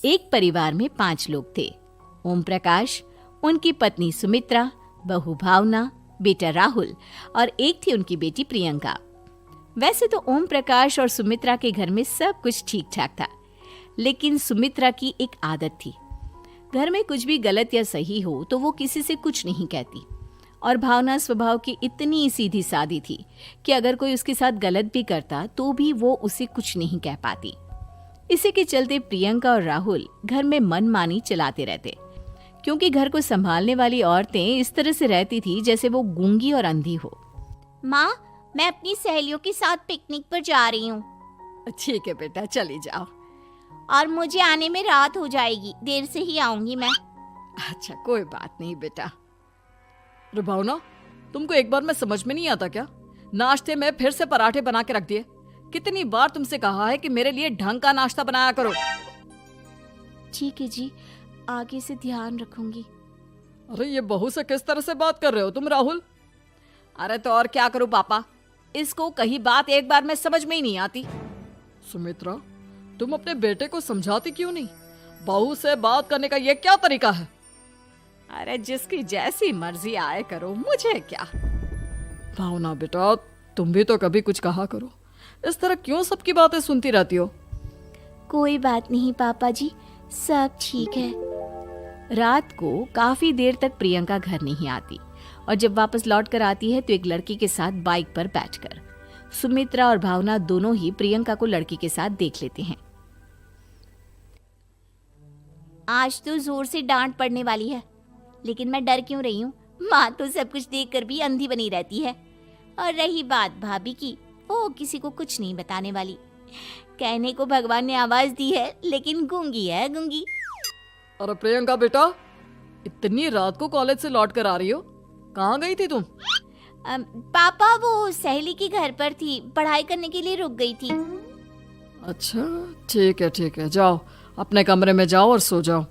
एक परिवार में 5 लोग थे। ओम प्रकाश, उनकी पत्नी सुमित्रा, बहू भावना, बेटा राहुल और एक थी उनकी बेटी प्रियंका। वैसे तो ओम प्रकाश और सुमित्रा के घर में सब कुछ ठीक ठाक था, लेकिन सुमित्रा की एक आदत थी। घर में कुछ भी गलत या सही हो तो वो किसी से कुछ नहीं कहती, और भावना स्वभाव की इतनी सीधी सादी थी कि अगर कोई उसके साथ गलत भी करता तो भी वो उसे कुछ नहीं कह पाती। इसी के चलते प्रियंका और राहुल घर में मनमानी चलाते रहते, क्योंकि घर को संभालने वाली औरतें इस तरह से रहती थी जैसे वो गूंगी और अंधी हो। माँ, मैं अपनी सहेलियों के साथ पिकनिक पर जा रही हूँ। ठीक है बेटा, चली जाओ। और मुझे आने में रात हो जाएगी, देर से ही आऊंगी मैं। अच्छा, कोई बात नहीं बेटा। अरे भावना, तुमको एक बार में समझ में नहीं आता क्या? नाश्ते में फिर से पराठे बना के रख दिए। कितनी बार तुमसे कहा है कि मेरे लिए ढंग का नाश्ता बनाया करो। ठीक है जी, आगे से ध्यान रखूंगी। अरे ये बहू से किस तरह से बात कर रहे हो तुम राहुल? अरे तो और क्या करूं पापा, इसको कहीं बात एक बार में समझ में ही नहीं आती। सुमित्रा, तुम अपने बेटे को समझाती क्यों नहीं? बहू से बात करने का ये क्या तरीका है? अरे जिसकी जैसी मर्जी आए करो, मुझे क्या। भावना बेटा, तुम भी तो कभी कुछ कहा करो। इस तरह क्यों सबकी बातें सुनती रहती हो? कोई बात नहीं पापा जी, सब ठीक है। रात को काफी देर तक प्रियंका घर नहीं आती, और जब वापस लौट कर आती है तो एक लड़की के साथ बाइक पर बैठकर। सुमित्रा और भावना दोनों ही प्रियंका को लड़की के साथ देख लेते हैं। आज तो जोर से डांट पड़ने वाली है, लेकिन मैं डर क्यों रही हूँ? माँ तो सब कुछ देखकर भी अंधी बनी रहती है। और रही बात भाभी की, वो किसी को कुछ नहीं बताने वाली। कहने को भगवान ने आवाज दी है, लेकिन गूंगी है गूंगी। अरे प्रियंका बेटा, इतनी रात को कॉलेज से लौट कर आ रही हो? कहाँ गई थी तुम? पापा, वो सहेली के घर पर थी, पढ़ाई करने के लिए रुक गई थी। अच्छा, ठीक है, जाओ अपने कमरे में जाओ और सो जाओ।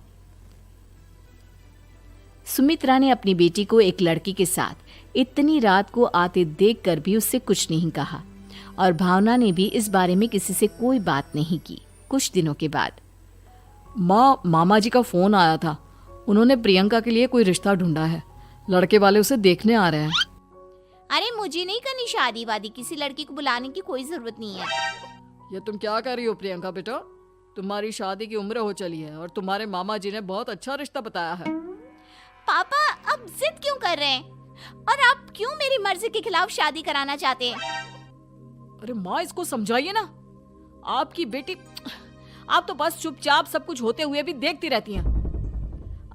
सुमित्रा ने अपनी बेटी को एक लड़की के साथ इतनी रात को आते देखकर भी उससे कुछ नहीं कहा, और भावना ने भी इस बारे में किसी से कोई बात नहीं की। कुछ दिनों के बाद मामा जी का फोन आया था। उन्होंने प्रियंका के लिए कोई रिश्ता ढूंढा है। लड़के वाले उसे देखने आ रहे हैं। अरे मुझे नहीं करनी शादी वादी, किसी लड़की को बुलाने की कोई जरूरत नहीं है। ये तुम क्या कर रही हो प्रियंका बेटा? तुम्हारी शादी की उम्र हो चली है और तुम्हारे मामा जी ने बहुत अच्छा रिश्ता बताया है। पापा, अब जिद क्यों कर रहे हैं? और आप क्यों मेरी मर्जी के खिलाफ शादी कराना चाहते हैं? अरे माँ, इसको समझाइए ना। आपकी बेटी, आप तो बस चुपचाप सब कुछ होते हुए भी देखती रहती हैं।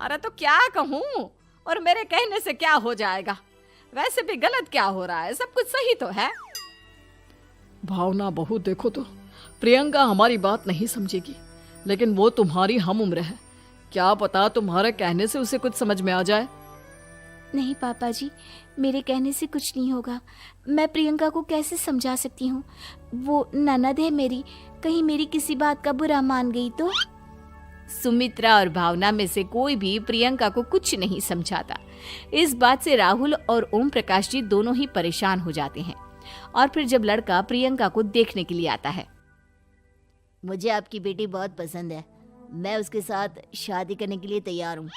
अरे तो क्या कहूँ, और मेरे कहने से क्या हो जाएगा? वैसे भी गलत क्या हो रहा है, सब कुछ सही तो है। भावना बहू, देखो तो प्रियंका हमारी बात नहीं समझेगी, लेकिन वो तुम्हारी हम उम्र है। क्या पता तुम्हारे कहने से उसे कुछ समझ में आ जाए। नहीं पापा जी, मेरे कहने से कुछ नहीं होगा। मैं प्रियंका को कैसे समझा सकती हूँ? वो ननद है मेरी, कहीं मेरी किसी बात का बुरा मान गई तो? सुमित्रा और भावना में से कोई भी प्रियंका को कुछ नहीं समझाता। इस बात से राहुल और ओम प्रकाश जी दोनों ही परेशान हो जाते हैं। और फिर जब लड़का प्रियंका को देखने के लिए आता है, मुझे आपकी बेटी बहुत पसंद है, मैं उसके साथ शादी करने के लिए तैयार हूँ।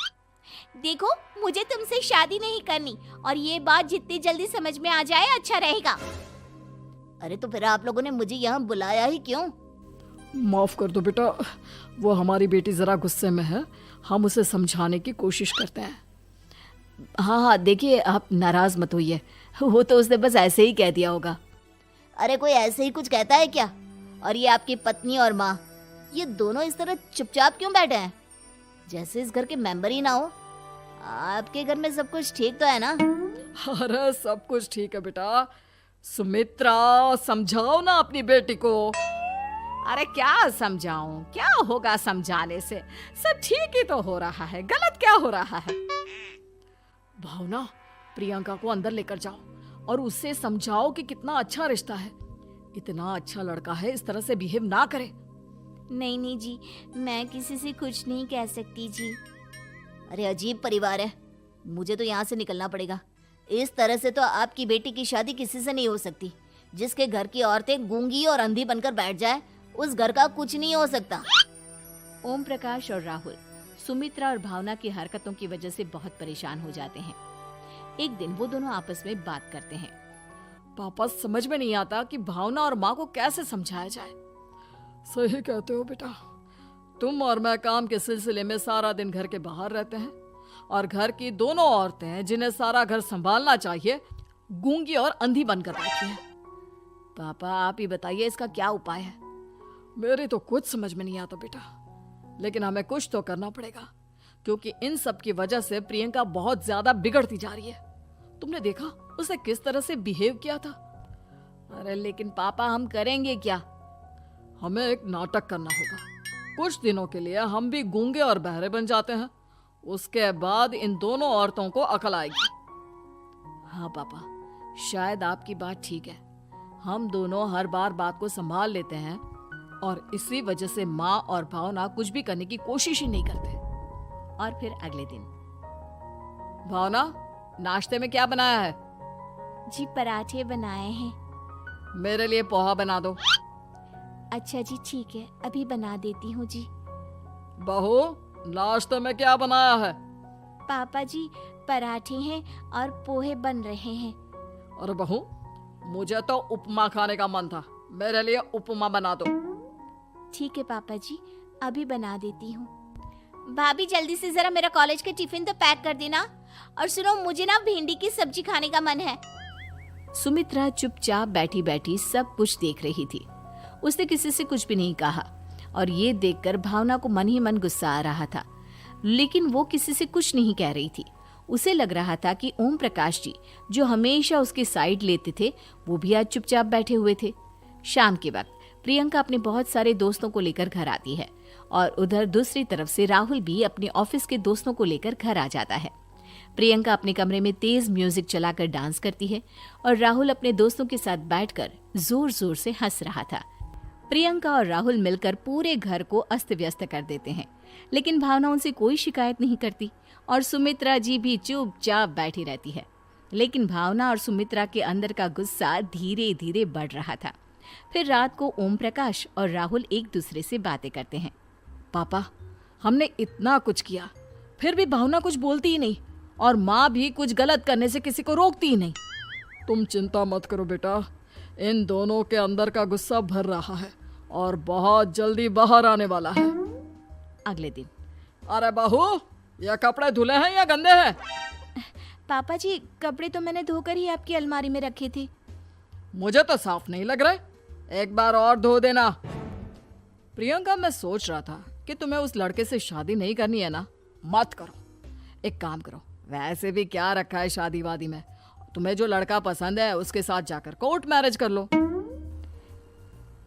देखो, मुझे तुमसे शादी नहीं करनी, और ये बात जितनी जल्दी समझ में आ जाए अच्छा रहेगा। अरे तो फिर आप लोगों ने मुझे यहाँ बुलाया ही क्यों? माफ कर दो बेटा, वो हमारी बेटी जरा गुस्से में है। हम उसे समझाने की कोशिश करते हैं। हाँ, देखिए आप नाराज मत होइए, वो तो उसने बस ऐसे ही कह दिया होगा। अरे कोई ऐसे ही कुछ कहता है क्या? और ये आपकी पत्नी और माँ, ये दोनों इस तरह चुपचाप क्यों बैठे हैं, जैसे इस घर के मेंबर ही ना हो? आपके घर में सब कुछ ठीक तो है ना? अरे सब कुछ ठीक है बेटा। सुमित्रा, समझाओ ना अपनी बेटी को। अरे क्या समझाऊं, क्या होगा समझाने से? सब ठीक ही तो हो रहा है, गलत क्या हो रहा है? भावना, प्रियंका को अंदर लेकर जाओ और उससे समझाओ कि कितना अच्छा रिश्ता है। इतना अच्छा लड़का है, इस तरह से बिहेव ना करे। नहीं जी, मैं किसी से कुछ नहीं कह सकती जी। अरे अजीब परिवार है, मुझे तो यहाँ से निकलना पड़ेगा। इस तरह से तो आपकी बेटी की शादी किसी से नहीं हो सकती। जिसके घर की औरतें गूंगी और अंधी बनकर बैठ जाए, उस घर का कुछ नहीं हो सकता। ओम प्रकाश और राहुल सुमित्रा और भावना की हरकतों की वजह से बहुत परेशान हो जाते हैं। एक दिन वो दोनों आपस में बात करते हैं। पापा, समझ में नहीं आता कि भावना और माँ को कैसे समझाया जाए। सही कहते हो बेटा, तुम और मैं काम के सिलसिले में सारा दिन घर के बाहर रहते हैं और घर की दोनों औरतें जिन्हें सारा घर संभालना चाहिए गूंगी और अंधी बनकर बैठी हैं। पापा, आप ही बताइए इसका क्या उपाय है। मेरी तो कुछ समझ में नहीं आता बेटा, लेकिन हमें कुछ तो करना पड़ेगा क्योंकि इन सब की वजह से प्रियंका बहुत ज्यादा बिगड़ती जा रही है। तुमने देखा उसे किस तरह से बिहेव किया था। अरे लेकिन पापा, हम करेंगे क्या? हमें एक नाटक करना होगा। कुछ दिनों के लिए हम भी गूंगे और बहरे बन जाते हैं, उसके बाद इन दोनों औरतों को अकल आएगी। हाँ पापा, शायद आपकी बात ठीक है। हम दोनों हर बार बात को संभाल लेते हैं और इसी वजह से माँ और भावना कुछ भी करने की कोशिश ही नहीं करते। और फिर अगले दिन, भावना, नाश्ते में क्या बनाया है? जी पराठे बनाए हैं। मेरे लिए पोहा बना दो। अच्छा जी, ठीक है, अभी बना देती हूँ जी। बहू, नाश्ते में क्या बनाया है? पापा जी, पराठे हैं और पोहे बन रहे हैं। अरे बहू, मुझे तो उपमा खाने का मन था, मेरे लिए उपमा बना दो। ठीक है पापा जी, अभी बना देती हूँ। भाभी, जल्दी से जरा मेरा कॉलेज का टिफिन तो पैक कर देना। और सुनो, मुझे ना भिंडी की सब्जी खाने का मन है। सुमित्रा चुपचाप बैठी बैठी सब कुछ देख रही थी। उसने किसी से कुछ भी नहीं कहा और ये देखकर भावना को मन ही मन गुस्सा आ रहा था, लेकिन वो किसी से कुछ नहीं कह रही थी। उसे लग रहा था कि ओम प्रकाश जी, जो हमेशा उसकी साइड लेते थे, वो भी आज चुपचाप बैठे हुए थे। शाम के वक्त प्रियंका अपने बहुत सारे दोस्तों को लेकर घर आती है और उधर दूसरी तरफ से राहुल भी अपने ऑफिस के दोस्तों को लेकर घर आ जाता है। प्रियंका अपने कमरे में तेज म्यूजिक चलाकर डांस करती है और राहुल अपने दोस्तों के साथ बैठकर जोर जोर से हंस रहा था। प्रियंका और राहुल मिलकर पूरे घर को अस्त व्यस्त कर देते हैं, लेकिन भावना उनसे कोई शिकायत नहीं करती और सुमित्रा जी भी चुपचाप बैठी रहती है। लेकिन भावना और सुमित्रा के अंदर का गुस्सा धीरे धीरे बढ़ रहा था। फिर रात को ओम प्रकाश और राहुल एक दूसरे से बातें करते हैं। पापा, हमने इतना कुछ किया, फिर भी भावना कुछ बोलती ही नहीं और माँ भी कुछ गलत करने से किसी को रोकती ही नहीं। तुम चिंता मत करो बेटा, इन दोनों के अंदर का गुस्सा भर रहा है और बहुत जल्दी बाहर आने वाला है। अगले दिन, अरे बहू, ये कपड़े धुले हैं या गंदे हैं? पापा जी, कपड़े तो मैंने धोकर ही आपकी अलमारी में रखे थे। मुझे तो साफ नहीं लग रहे, एक बार और धो देना। प्रियंका, मैं सोच रहा था कि तुम्हें उस लड़के से शादी नहीं करनी है ना, मत करो। एक काम करो, वैसे भी क्या रखा है शादी वादी में, तुम्हें जो लड़का पसंद है उसके साथ जाकर कोर्ट मैरिज कर लो।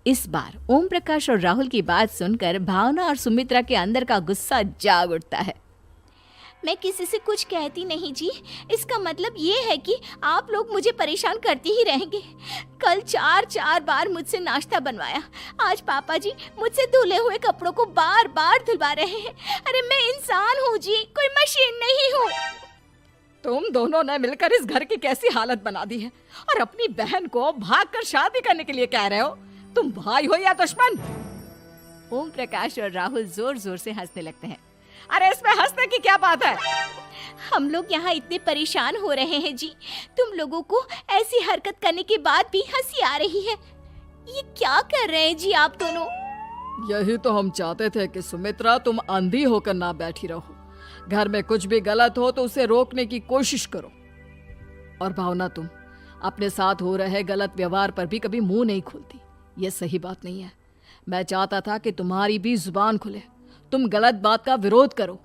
इस बार ओम प्रकाश और राहुल की बात सुनकर भावना और सुमित्रा के अंदर का गुस्सा जाग उठता है। मैं किसी से कुछ कहती नहीं जी, इसका मतलब ये है कि आप लोग मुझे परेशान करते ही रहेंगे। कल 4 बार मुझसे नाश्ता बनवाया, आज पापा जी मुझसे धुले हुए कपड़ों को बार बार धुलवा रहे हैं। अरे मैं इंसान हूँ जी, कोई मशीन नहीं हूँ। तुम दोनों ने मिलकर इस घर की कैसी हालत बना दी है और अपनी बहन को भागकर शादी करने के लिए कह रहे हो। तुम भाई हो या दुश्मन? ओम प्रकाश और राहुल जोर जोर से हंसने लगते हैं। अरे इसमें हंसने की क्या बात है? हम लोग यहाँ इतने परेशान हो रहे हैं जी, तुम लोगों को ऐसी हरकत करने के बाद भी हंसी आ रही है। ये क्या कर रहे हैं जी आप दोनों? यही तो हम चाहते थे कि सुमित्रा, तुम अंधी होकर ना बैठी रहो। घर में कुछ भी गलत हो तो उसे रोकने की कोशिश करो। और भावना, तुम अपने साथ हो रहे गलत व्यवहार पर भी कभी मुंह नहीं खोलती। ये सही बात नहीं है। मैं चाहता था कि तुम्हारी भी जुबान खुले, तुम गलत बात का विरोध करो।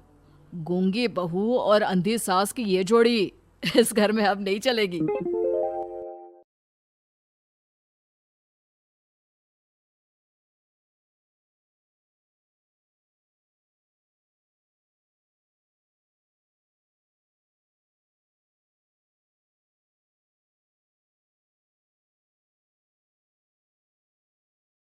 गूंगी बहू और अंधी सास की ये जोड़ी इस घर में अब नहीं चलेगी।